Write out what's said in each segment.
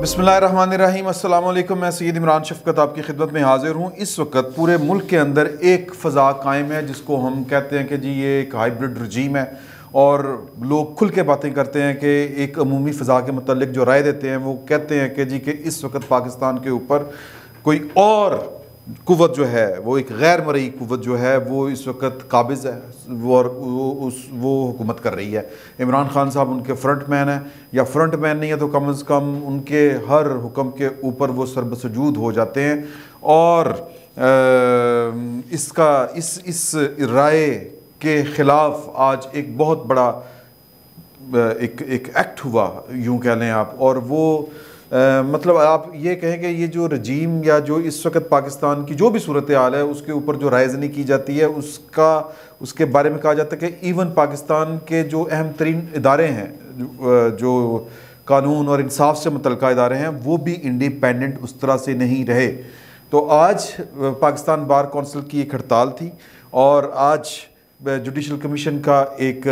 बिस्मिल्लाहिर्रहमानिर्रहीम, अस्सलाम वालेकुम। मैं सैयद इमरान शफ़क़त आपकी खिदमत में हाज़िर हूँ। इस वक्त पूरे मुल्क के अंदर एक फ़ज़ा कायम है जिसको हम कहते हैं कि जी ये एक हाइब्रिड रजीम है, और लोग खुल के बातें करते हैं कि एक अमूमी फ़ज़ा के मतलब जो राय देते हैं वो कहते हैं कि जी कि इस वक्त पाकिस्तान के ऊपर कोई और कुव्वत जो है, वो एक गैर मरई कुव्वत जो है वो इस वक्त काबिज़ है, और वो हुकूमत कर रही है। इमरान खान साहब उनके फ्रंट मैन है, या फ्रंट मैन नहीं है तो कम अज़ कम उनके हर हुक्म के ऊपर वो सरबसजूद हो जाते हैं। और इस राय के ख़िलाफ़ आज एक बहुत बड़ा एक एक्ट हुआ, यूँ कह लें आप। और वो मतलब आप ये कहें कि ये जो रजीम या जो इस वक्त पाकिस्तान की जो भी सूरत हाल है उसके ऊपर जो रायज़नी की जाती है उसके बारे में कहा जाता है कि इवन पाकिस्तान के जो अहम तरीन इदारे हैं, जो कानून और इंसाफ से मुतल्लिक़ इदारे हैं, वो भी इंडिपेंडेंट उस तरह से नहीं रहे। तो आज पाकिस्तान बार कौंसिल की एक हड़ताल थी, और आज जुडिशल कमीशन का एक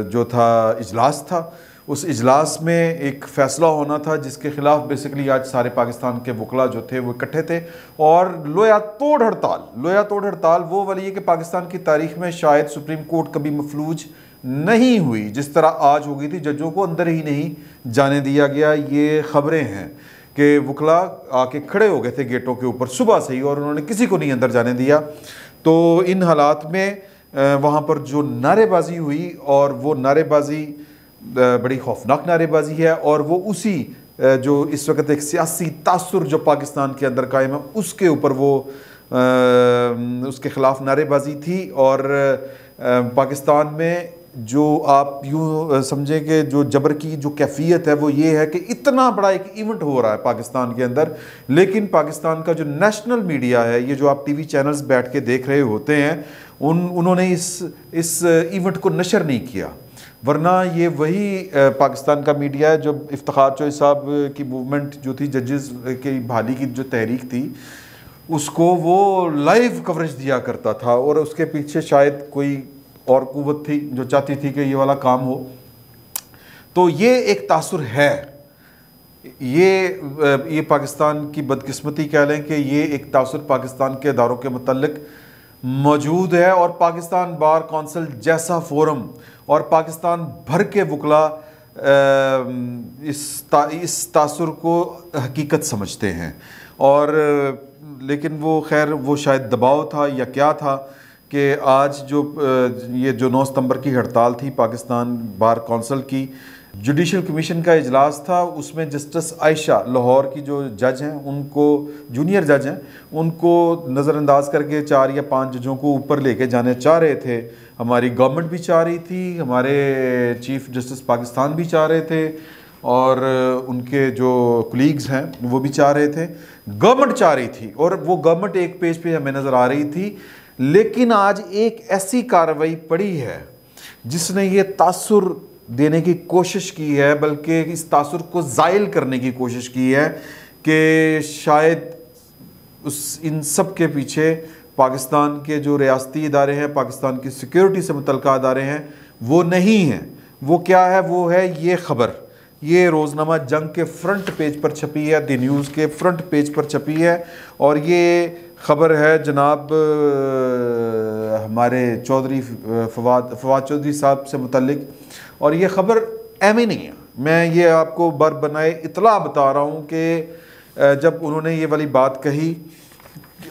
जो था इजलास था। उस इजलास में एक फ़ैसला होना था जिसके ख़िलाफ़ बेसिकली आज सारे पाकिस्तान के वकला जो थे वो इकट्ठे थे। और लोया तोड़ हड़ताल वो वाली है कि पाकिस्तान की तारीख़ में शायद सुप्रीम कोर्ट कभी मफलूज नहीं हुई जिस तरह आज हो गई थी। जजों को अंदर ही नहीं जाने दिया गया। ये ख़बरें हैं कि वकला आके खड़े हो गए थे गेटों के ऊपर सुबह से ही, और उन्होंने किसी को नहीं अंदर जाने दिया। तो इन हालात में वहाँ पर जो नारेबाजी हुई, और वो नारेबाजी बड़ी खौफनाक नारेबाजी है, और वो उसी जो इस वक्त एक सियासी तासुर जो पाकिस्तान के अंदर कायम है उसके ऊपर वो उसके ख़िलाफ़ नारेबाजी थी। और पाकिस्तान में जो आप यूँ समझें कि जो जबर की जो कैफियत है वो ये है कि इतना बड़ा एक इवेंट हो रहा है पाकिस्तान के अंदर, लेकिन पाकिस्तान का जो नेशनल मीडिया है, ये जो आप टीवी चैनल्स बैठ के देख रहे होते हैं, उन्होंने इस इवेंट को नशर नहीं किया। वरना ये वही पाकिस्तान का मीडिया है जो इफ्तिखार चौधरी साहब की मूवमेंट जो थी, जजेस की बहाली की जो तहरीक थी, उसको वो लाइव कवरेज दिया करता था। और उसके पीछे शायद कोई और कुव्वत थी जो चाहती थी कि ये वाला काम हो। तो ये एक तासुर है, ये पाकिस्तान की बदकिस्मती कह लें कि ये एक तासुर पाकिस्तान के इदारों के मुतल्लिक मौजूद है। और पाकिस्तान बार कौंसिल जैसा फोरम और पाकिस्तान भर के वकला इस तासुर को हकीकत समझते हैं। और लेकिन वो खैर वो शायद दबाव था या क्या था कि आज ये जो 9 सितंबर की हड़ताल थी पाकिस्तान बार कौंसिल की, जुडिशल कमीशन का इजलास था। उसमें जस्टिस आयशा लाहौर की जो जज हैं, उनको जूनियर जज हैं, उनको नज़रअंदाज करके 4 या 5 जजों को ऊपर लेके जाने चाह रहे थे। हमारी गवर्नमेंट भी चाह रही थी, हमारे चीफ जस्टिस पाकिस्तान भी चाह रहे थे, और उनके जो कुलीग्स हैं वो भी चाह रहे थे, गवर्नमेंट चाह रही थी, और वो गवर्नमेंट एक पेज पे हमें नज़र आ रही थी। लेकिन आज एक ऐसी कार्रवाई पड़ी है जिसने ये तासुर देने की कोशिश की है, बल्कि इस तासुर को ज़ाइल करने की कोशिश की है कि शायद इन सब के पीछे पाकिस्तान के जो रियासती इदारे हैं, पाकिस्तान की सिक्योरिटी से मुतल्लिक़ इदारे हैं, वो नहीं हैं। वो क्या है? वो है ये ख़बर, ये रोज़नामा जंग के फ्रंट पेज पर छपी है, द न्यूज़ के फ्रंट पेज पर छपी है। और ये ख़बर है जनाब हमारे फवाद चौधरी साहब से मुतल्लिक। और ये ख़बर एम नहीं है, मैं ये आपको बर बनाए इतला बता रहा हूँ कि जब उन्होंने ये वाली बात कही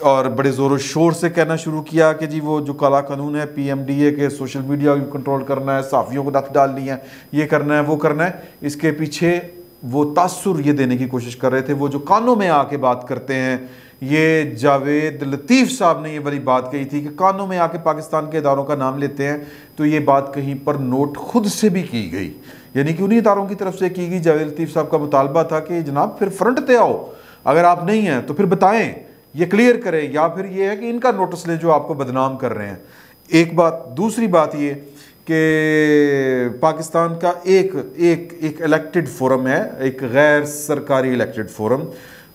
और बड़े ज़ोर शोर से कहना शुरू किया कि जी वो जो काला कानून है PMDA के, सोशल मीडिया को कंट्रोल करना है, सहाफ़ियों को नफ़ डालनी है, ये करना है, वो करना है, इसके पीछे वो तासुर ये देने की कोशिश कर रहे थे। वो जो कानों में आके बात करते हैं, ये जावेद लतीफ़ साहब ने ये वाली बात कही थी कि कानों में आके पाकिस्तान के इदारों का नाम लेते हैं। तो ये बात कहीं पर नोट खुद से भी की गई, यानी कि उन्हीं इदारों की तरफ से की गई। जावेद लतीफ़ साहब का मुतालबा था कि जनाब फिर फ्रंट पे आओ, अगर आप नहीं हैं तो फिर बताएं, ये क्लियर करें, या फिर ये है कि इनका नोटिस लें जो आपको बदनाम कर रहे हैं। एक बात। दूसरी बात ये कि पाकिस्तान का एक इलेक्टेड फोरम है, एक गैर सरकारी इलेक्टेड फोरम,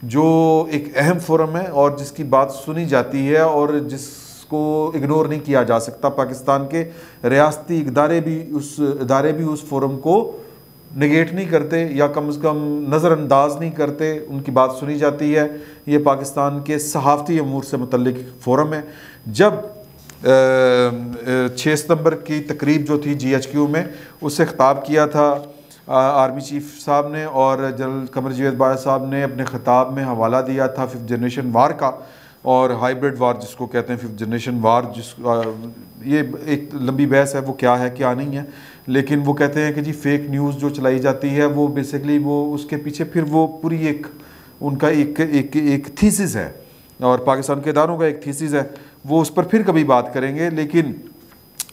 जो एक अहम फोरम है और जिसकी बात सुनी जाती है और जिसको इग्नोर नहीं किया जा सकता। पाकिस्तान के रियासती इदारे भी उस फोरम को नेगेट नहीं करते या कम से कम नज़रअंदाज नहीं करते, उनकी बात सुनी जाती है। ये पाकिस्तान के सहाफ़ती अमूर से मुतल्लिक फ़ोरम है। जब 6 सितंबर की तकरीब जो थी GHQ में, उससे ख़िताब किया था आर्मी चीफ साहब ने, और जनरल कमर जावेद बाजवा साहब ने अपने ख़िताब में हवाला दिया था 5th जनरेशन वार का, और हाइब्रिड वार जिसको कहते हैं 5th जनरेशन वार, ये एक लंबी बहस है वो क्या है क्या नहीं है। लेकिन वो कहते हैं कि जी फेक न्यूज़ जो चलाई जाती है वो बेसिकली वो उसके पीछे फिर वो पूरी एक उनका एक थीसिस है, और पाकिस्तान के इदारों का एक थीसिस है, वो उस पर फिर कभी बात करेंगे। लेकिन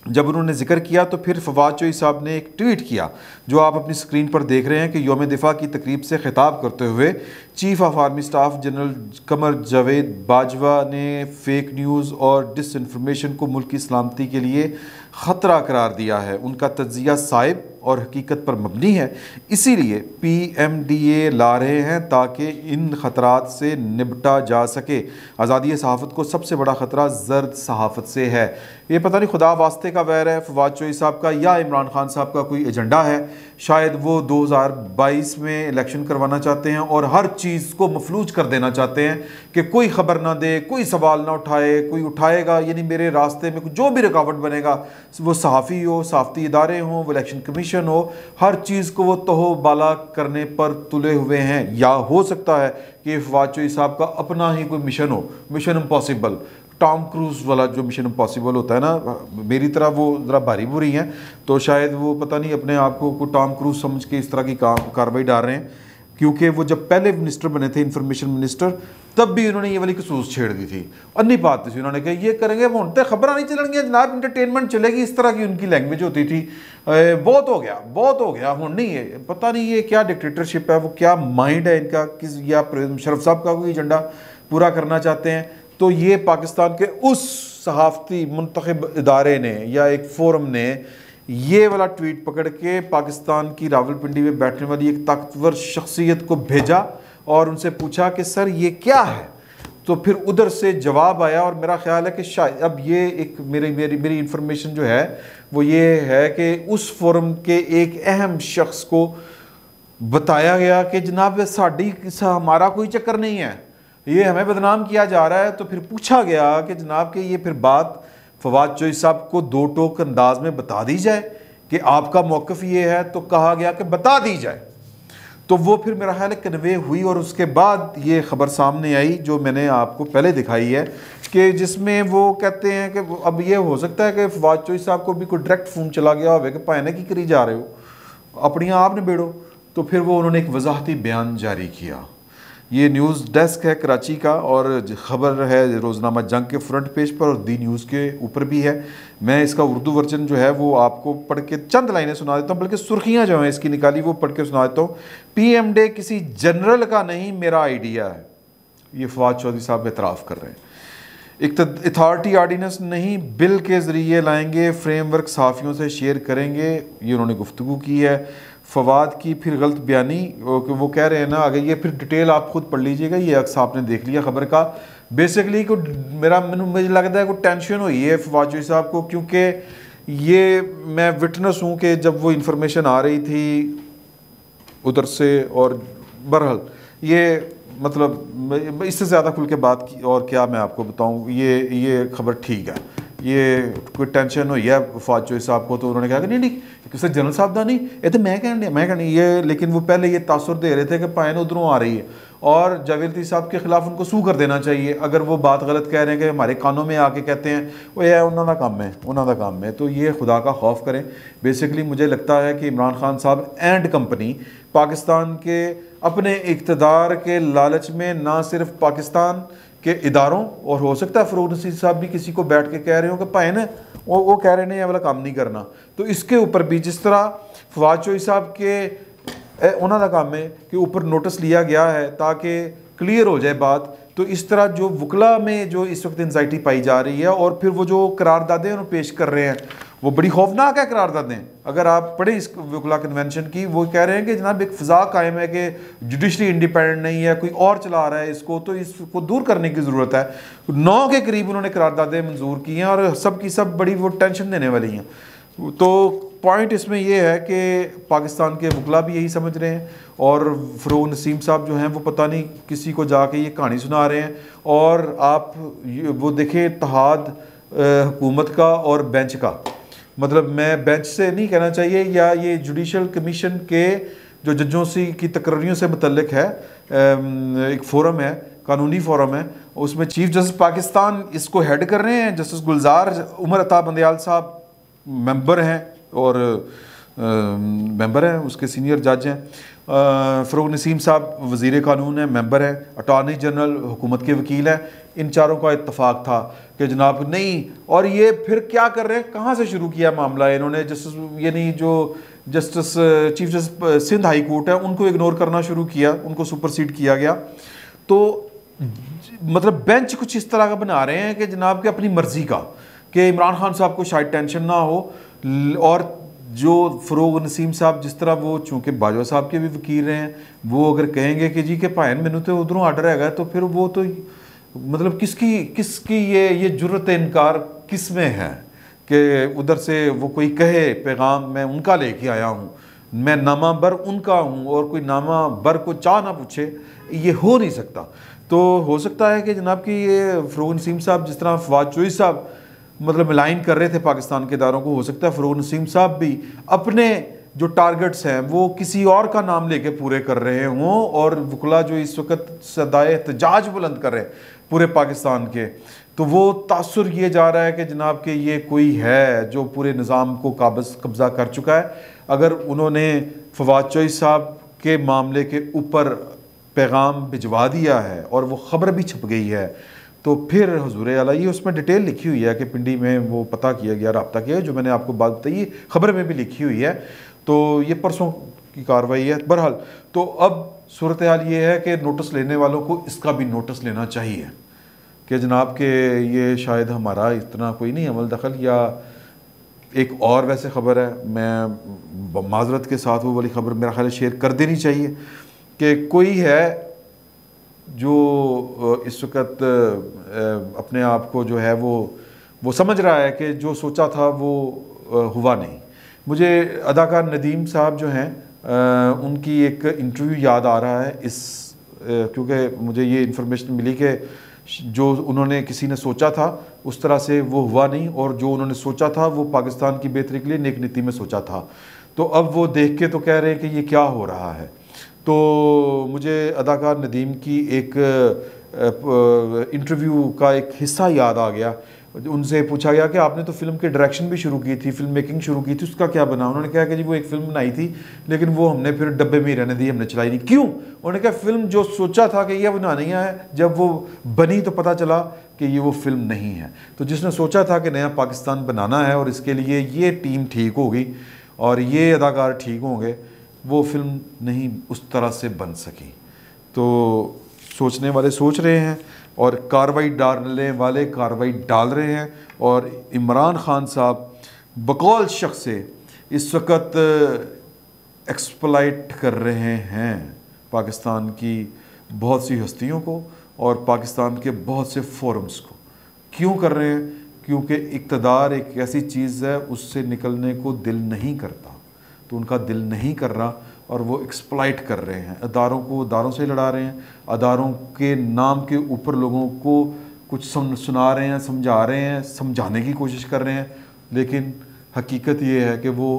जब उन्होंने जिक्र किया तो फिर फवाद चौधरी साहब ने एक ट्वीट किया जो आप अपनी स्क्रीन पर देख रहे हैं कि यौम दिफा की तकरीब से खिताब करते हुए chief of army staff general Qamar Javed Bajwa ने फेक न्यूज़ और डिसइंफॉर्मेशन को मुल्क की सलामती के लिए ख़तरा करार दिया है। उनका तज्जिया साइब और हकीकत पर मबनी है, इसीलिए PMDA ला रहे हैं ताकि इन ख़तरात से निपटा जा सके। आज़ादी सहाफ़त को सबसे बड़ा ख़तरा ज़र्द सहाफ़त से है। ये पता नहीं खुदा वास्ते का वैर है फवाद चौधरी साहब का या इमरान खान साहब का कोई एजेंडा है। शायद वो 2022 में इलेक्शन करवाना चाहते हैं और हर चीज़ को मफलूज कर देना चाहते हैं कि कोई ख़बर ना दे, कोई सवाल ना उठाए, कोई उठाएगा यानी मेरे रास्ते में जो भी रुकावट बनेगा, वो सहाफ़ी हो, सहाफ़ती इदारे हों, वो इलेक्शन कमीशन हो, हर चीज़ को वो तहो बाला करने पर तुले हुए हैं। या हो सकता है कि फवाद चौधरी साहब का अपना ही कोई मिशन हो, मिशन इम्पॉसिबल, टॉम क्रूज़ वाला जो मिशन इम्पॉसिबल होता है ना, मेरी तरह वो ज़रा भारी बुरी हैं, तो शायद वो पता नहीं अपने आप को टॉम क्रूज़ समझ के इस तरह की कार्रवाई डाल रहे हैं। क्योंकि वो जब पहले मिनिस्टर बने थे, इंफॉर्मेशन मिनिस्टर, तब भी उन्होंने ये वाली कसूस छेड़ दी थी। अन्य बात थी, उन्होंने कहा ये करेंगे, वो उनते खबर नहीं चलेंगी जनाब, इंटरटेनमेंट चलेगी, इस तरह की उनकी लैंग्वेज होती थी। बहुत हो गया, बहुत हो गया, हूँ नहीं है, पता नहीं ये क्या डिक्टेटरशिप है, वो क्या माइंड है इनका, किस या मुशर्रफ साहब का कोई एजेंडा पूरा करना चाहते हैं। तो ये पाकिस्तान के उस सहाफ़ती मुंतखब इदारे ने या एक फ़ोरम ने ये वाला ट्वीट पकड़ के पाकिस्तान की रावलपिंडी में बैठने वाली एक ताकतवर शख्सियत को भेजा और उनसे पूछा कि सर ये क्या है। तो फिर उधर से जवाब आया, और मेरा ख्याल है कि शायद अब ये एक मेरी इंफॉर्मेशन जो है वो ये है कि उस फोरम के एक अहम शख्स को बताया गया कि जनाब हमारा कोई चक्कर नहीं है, ये हमें बदनाम किया जा रहा है। तो फिर पूछा गया कि जनाब के ये फिर बात फवाद चौधरी साहब को दो टोक अंदाज में बता दी जाए कि आपका मौक़िफ़ ये है, तो कहा गया कि बता दी जाए। तो वो फिर मेरा ख्याल है कन्वे हुई, और उसके बाद ये ख़बर सामने आई जो मैंने आपको पहले दिखाई है कि जिसमें वो कहते हैं कि अब ये हो सकता है कि फवाद चौधरी साहब को भी कोई डायरेक्ट फ़ोन चला गया हो कि भाने की करी जा रहे हो, अपनी आप निबेड़ो। तो फिर वो उन्होंने एक वजाहती बयान जारी किया। ये न्यूज़ डेस्क है कराची का, और ख़बर है रोज़नामा जंग के फ्रंट पेज पर और दी न्यूज़ के ऊपर भी है। मैं इसका उर्दू वर्जन जो है वो आपको पढ़ के चंद लाइनें सुना देता हूँ, बल्कि सुर्खियाँ जो हैं इसकी निकाली वो पढ़ के सुना देता हूँ। PMDA किसी जनरल का नहीं, मेरा आइडिया है, ये फवाद चौधरी साहब एतराफ़ कर रहे हैं। एक अथॉरिटी ऑर्डिनेंस नहीं, बिल के ज़रिए लाएंगे, फ्रेमवर्क सहाफ़ियों से शेयर करेंगे, ये उन्होंने गुफ्तगू की है। फवाद की फिर गलत बयानी, वो कह रहे हैं ना, अगर ये फिर डिटेल आप खुद पढ़ लीजिएगा, ये अक्स आपने देख लिया खबर का। बेसिकली को मुझे लगता है को टेंशन हुई है फवाद चौधरी साहब को, क्योंकि ये मैं विटनेस हूँ कि जब वो इन्फॉर्मेशन आ रही थी उधर से, और बहरहाल ये मतलब इससे ज़्यादा खुल के बात की और क्या मैं आपको बताऊँ, ये खबर ठीक है, ये कोई टेंशन हुई है फवाद चौधरी साहब को। तो उन्होंने कहा कि नहीं किसी जनरल साहब का नहीं, ये तो मैं कहनी ये, लेकिन वो पहले ये तासुर दे रहे थे कि पायन उधरों आ रही है और जावेद साहब के खिलाफ उनको सू कर देना चाहिए। अगर वो बात गलत कह रहे हैं कि हमारे कानों में आके कहते हैं वो ये उन्होंने काम है, तो ये खुदा का खौफ करें। बेसिकली मुझे लगता है कि इमरान खान साहब एंड कंपनी पाकिस्तान के अपने इक़्तिदार के लालच में ना सिर्फ पाकिस्तान के इदारों, और हो सकता है फ़रूक नसीर साहब भी किसी को बैठ के कह रहे हो कि भाई ना वो कह रहे हैं ये वाला काम नहीं करना, तो इसके ऊपर भी जिस तरह फवाद चौधरी साहब के उन्होंने काम है कि ऊपर नोटिस लिया गया है ताकि क्लियर हो जाए बात, तो इस तरह जो वकला में जो इस वक्त एंजाइटी पाई जा रही है, और फिर वो जो करारदादें उन्होंने पेश कर रहे हैं वो बड़ी खौफनाक है करारदादें। अगर आप पढ़ें इस वकला कन्वेंशन की, वो कह रहे हैं कि जनाब एक फ़िज़ा कायम है कि जुडिशरी इंडिपेंडेंट नहीं है, कोई और चला रहा है इसको, तो इसको दूर करने की ज़रूरत है। 9 के करीब उन्होंने करारदादें मंजूर की हैं और सब की सब बड़ी वो टेंशन देने वाली हैं। तो पॉइंट इसमें यह है कि पाकिस्तान के वकला भी यही समझ रहे हैं और फ़रोग़ नसीम साहब जो हैं वो पता नहीं किसी को जाके ये कहानी सुना रहे हैं। और आप वो देखें इत्तेहाद हुकूमत का और बेंच का, मतलब मैं बेंच से नहीं कहना चाहिए, या ये जुडिशल कमीशन के जो जजों से की तकर्रियों से मुतल्लिक है, एक फ़ोरम है, कानूनी फ़ोरम है, उसमें चीफ जस्टिस पाकिस्तान इसको हेड कर रहे हैं। जस्टिस गुलजार उमर अता बंदयाल साहब मेंबर हैं और मेंबर हैं, उसके सीनियर जज हैं। फ़रोग़ नसीम साहब वज़ीर कानून हैं, मेंबर हैं। अटॉर्नी जनरल हुकूमत के वकील हैं। इन चारों का इत्तफाक था कि जनाब नहीं, और ये फिर क्या कर रहे हैं, कहाँ से शुरू किया मामला इन्होंने, जस्टिस यानी जो justice chief justice Sindh high court है उनको इग्नोर करना शुरू किया, उनको सुपरसीड किया गया। तो मतलब बेंच कुछ इस तरह का बना रहे हैं कि जनाब के अपनी मर्ज़ी का, कि इमरान खान साहब को शायद टेंशन ना हो। और जो फ़रोग़ नसीम साहब जिस तरह वो चूँकि बाजवा साहब के भी वकील रहे हैं, वो अगर कहेंगे कि जी के भाईन मैनू तो उधरों आर्डर हैगा, तो फिर वो तो मतलब किसकी ये जुर्रत इनकार किस में है कि उधर से वो कोई कहे पैगाम मैं उनका लेके आया हूँ, मैं नामा बर उनका हूँ, और कोई नामा बर को चाह ना पूछे, ये हो नहीं सकता। तो हो सकता है कि जनाब कि ये फ़रोग़ नसीम साहब जिस तरह फवाद चौधरी साहब मतलब मिलाइन कर रहे थे पाकिस्तान के इदारों को, हो सकता है फ़रोग़ नसीम साहब भी अपने जो टारगेट्स हैं वो किसी और का नाम लेके पूरे कर रहे हों। और वकला जो इस वक्त सदाए एहतजाज बुलंद कर रहे हैं पूरे पाकिस्तान के, तो वो तासुर ये जा रहा है कि जनाब कि ये कोई है जो पूरे निज़ाम को कब्ज़ा कर चुका है। अगर उन्होंने फवाद चौधरी साहब के मामले के ऊपर पैगाम भिजवा दिया है और वो ख़बर भी छप गई है, तो फिर हुज़ूर आला, ये उसमें डिटेल लिखी हुई है कि पिंडी में वो पता किया गया, रब्ता किया, जो मैंने आपको बात बताई ख़बर में भी लिखी हुई है। तो ये परसों की कार्रवाई है। बहरहाल तो अब सूरत हाल ये है कि नोटिस लेने वालों को इसका भी नोटिस लेना चाहिए कि जनाब के ये शायद हमारा इतना कोई नहीं अमल दखल। या एक और वैसे ख़बर है, मैं माजरत के साथ वो वाली ख़बर मेरा ख्याल शेयर कर देनी चाहिए कि कोई है जो इस वक्त अपने आप को जो है वो समझ रहा है कि जो सोचा था वो हुआ नहीं। मुझे अदाकार नदीम साहब जो हैं उनकी एक इंटरव्यू याद आ रहा है इस क्योंकि मुझे ये इन्फॉर्मेशन मिली कि जो उन्होंने किसी ने सोचा था उस तरह से वो हुआ नहीं, और जो उन्होंने सोचा था वो पाकिस्तान की बेहतरी के लिए नेक नीति में सोचा था। तो अब वो देख के तो कह रहे हैं कि ये क्या हो रहा है। तो मुझे अदाकार नदीम की एक इंटरव्यू का एक हिस्सा याद आ गया। उनसे पूछा गया कि आपने तो फिल्म की डायरेक्शन भी शुरू की थी, फिल्म मेकिंग शुरू की थी, उसका क्या बना? उन्होंने कहा कि जी वो एक फ़िल्म बनाई थी लेकिन वो हमने फिर डब्बे में ही रहने दी, हमने चलाई नहीं। क्यों? उन्होंने कहा फ़िल्म जो सोचा था कि ये बनानी है, जब वो बनी तो पता चला कि ये वो फिल्म नहीं है। तो जिसने सोचा था कि नया पाकिस्तान बनाना है और इसके लिए ये टीम ठीक होगी और ये अदाकार ठीक होंगे, वो फिल्म नहीं उस तरह से बन सकी। तो सोचने वाले सोच रहे हैं और कार्रवाई डालने वाले कार्रवाई डाल रहे हैं। और इमरान खान साहब बकौल शख्स से इस वक्त एक्सप्लॉइट कर रहे हैं पाकिस्तान की बहुत सी हस्तियों को और पाकिस्तान के बहुत से फोरम्स को। क्यों कर रहे हैं? क्योंकि इक़्तिदार एक ऐसी चीज़ है उससे निकलने को दिल नहीं करता, तो उनका दिल नहीं कर रहा और वो एक्सप्लॉइट कर रहे हैं। अदारों को अदारों से लड़ा रहे हैं, अदारों के नाम के ऊपर लोगों को कुछ सुना रहे हैं, समझा रहे हैं, समझाने की कोशिश कर रहे हैं। लेकिन हकीकत ये है कि वो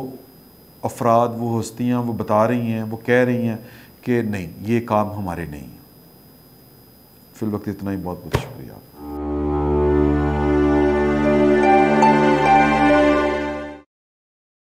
अफराद, वो हस्तियाँ वो बता रही हैं, वो कह रही हैं कि नहीं, ये काम हमारे नहीं। फिल वक्त इतना ही। बहुत बहुत शुक्रिया।